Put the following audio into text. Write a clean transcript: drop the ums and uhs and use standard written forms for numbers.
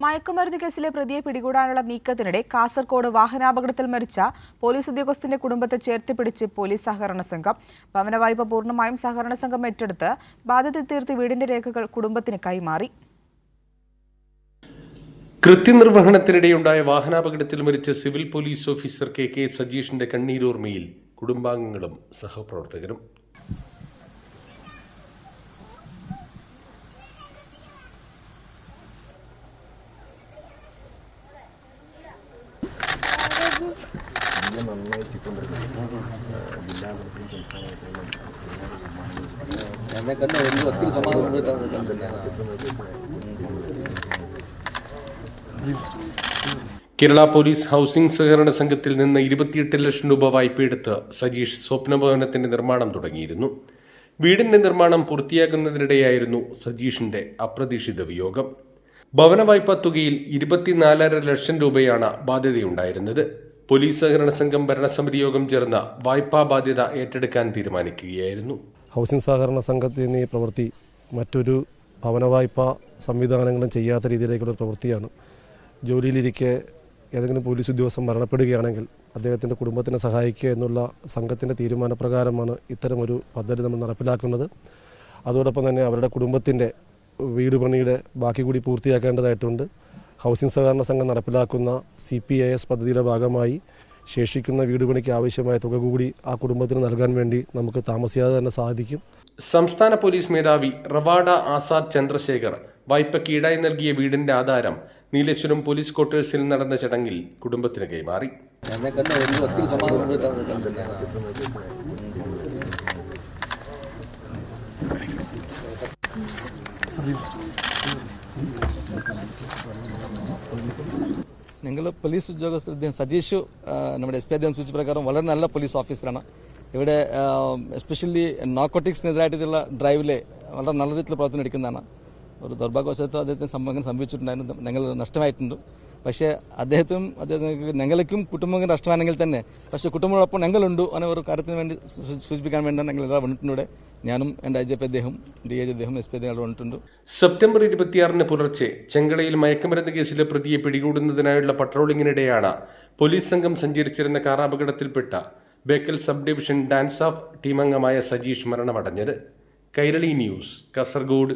മയക്കുമരുന്ന് കേസിലെ പ്രതിയെ പിടികൂടാനുള്ള നീക്കത്തിനിടെ കാസർകോട് വാഹനാപകടത്തിൽ മരിച്ച പോലീസ് ഉദ്യോഗസ്ഥന്റെ കുടുംബത്തെ ചേർത്തുപിടിച്ച് പോലീസ് സഹകരണ സംഘം. ഭവന വായ്പ പൂർണ്ണമായും സഹകരണ സംഘം ഏറ്റെടുത്ത് ബാധ്യത തീർത്ത് വീടിന്റെ രേഖകൾ കുടുംബത്തിന് കൈമാറി. കൃത്യനിർവഹണത്തിനിടെയുണ്ടായ വാഹനാപകടത്തിൽ മരിച്ച സിവിൽ പോലീസ് ഓഫീസർ കെ സജീഷിന്റെ കണ്ണീരോർമ്മയിൽ കുടുംബാംഗങ്ങളും സഹപ്രവർത്തകരും. കേരള പോലീസ് ഹൗസിംഗ് സഹകരണ സംഘത്തിൽ നിന്ന് 28 ലക്ഷം രൂപ വായ്പയെടുത്ത് സജീഷ് സ്വപ്നഭവനത്തിന്റെ നിർമ്മാണം തുടങ്ങിയിരുന്നു. വീടിന്റെ നിർമ്മാണം പൂർത്തിയാക്കുന്നതിനിടെയായിരുന്നു സജീഷിന്റെ അപ്രതീക്ഷിത വിയോഗം. ഭവന വായ്പാ തുകയിൽ 24.5 ലക്ഷം രൂപയാണ് ബാധ്യതയുണ്ടായിരുന്നത്. പോലീസ് സഹകരണ സംഘം ഭരണസമിതി യോഗം ചേർന്ന വായ്പാ ബാധ്യത ഏറ്റെടുക്കാൻ തീരുമാനിക്കുകയായിരുന്നു. ഹൗസിംഗ് സഹകരണ സംഘത്തിന് ഈ പ്രവൃത്തി മറ്റൊരു ഭവന വായ്പാ സംവിധാനങ്ങളും ചെയ്യാത്ത രീതിയിലേക്കുള്ള പ്രവൃത്തിയാണ്. ജോലിയിലിരിക്കെ ഏതെങ്കിലും പോലീസ് ഉദ്യോഗസ്ഥൻ മരണപ്പെടുകയാണെങ്കിൽ അദ്ദേഹത്തിൻ്റെ കുടുംബത്തിനെ സഹായിക്കുക എന്നുള്ള സംഘത്തിൻ്റെ തീരുമാനപ്രകാരമാണ് ഇത്തരമൊരു പദ്ധതി നമ്മൾ നടപ്പിലാക്കുന്നത്. അതോടൊപ്പം തന്നെ അവരുടെ കുടുംബത്തിൻ്റെ വീട് പണിയുടെ ബാക്കി കൂടി പൂർത്തിയാക്കേണ്ടതായിട്ടുണ്ട്. ഹൗസിംഗ് സഹകരണ സംഘം നടപ്പിലാക്കുന്ന CPIS പദ്ധതിയുടെ ഭാഗമായി ശേഷിക്കുന്ന വീട് പണിക്ക് ആവശ്യമായ തുക കൂടി ആ കുടുംബത്തിന് നൽകാൻ വേണ്ടി നമുക്ക് താമസിയാതെ തന്നെ സാധിക്കും. സംസ്ഥാന പോലീസ് മേധാവി റവാഡ ആസാദ് ചന്ദ്രശേഖർ വായ്പയ്ക്ക് ഈടായി നൽകിയ വീടിന്റെ ആധാരം നീലേശ്വരം പോലീസ് ക്വാർട്ടേഴ്സിൽ നടന്ന ചടങ്ങിൽ കുടുംബത്തിന് കൈമാറി. ഞങ്ങൾ പോലീസ് ഉദ്യോഗസ്ഥർ സതീഷ് നമ്മുടെ SP അദ്ദേഹം സൂചിച്ച പ്രകാരം വളരെ നല്ല പോലീസ് ഓഫീസറാണ്. ഇവിടെ എസ്പെഷ്യലി നാർക്കോട്ടിക്സിനെതിരായിട്ടുള്ള ഡ്രൈവിലെ വളരെ നല്ല രീതിയിൽ പ്രവർത്തനം എടുക്കുന്നതാണ്. ഒരു ദൗർഭാഗ്യവശാൽ അദ്ദേഹത്തിന് സംഭവിച്ചിട്ടുണ്ടായിരുന്നു, ഞങ്ങൾ നഷ്ടമായിട്ടുണ്ട്. പക്ഷേ ഞങ്ങൾക്കും കുടുംബങ്ങൾ നഷ്ടമാണെങ്കിൽ തന്നെ പക്ഷേ കുടുംബങ്ങളൊപ്പം ഞങ്ങളുണ്ട് എന്ന ഒരു കാര്യത്തിന് വേണ്ടി സൂചിപ്പിക്കാൻ വേണ്ടിയാണ് ഞങ്ങൾ എല്ലാം വന്നിട്ടുണ്ട്. ഇവിടെ ഞാനും എൻ്റെ IGP അദ്ദേഹം, DIG അദ്ദേഹം, SP അദ്ദേഹം വന്നിട്ടുണ്ട്. സെപ്റ്റംബർ 26 പുലർച്ചെ ചെങ്കളയിൽ മയക്കുമരുന്ന് കേസിലെ പ്രതിയെ പിടികൂടുന്നതിനായുള്ള പട്രോളിങ്ങിനിടെയാണ് പോലീസ് സംഘം സഞ്ചരിച്ചിരുന്ന കാർ അപകടത്തിൽപ്പെട്ട Bekal sub division DANSAF ടീമംഗമായ സജീഷ് മരണമടഞ്ഞത്. കൈരളി ന്യൂസ്, കാസർഗോഡ്.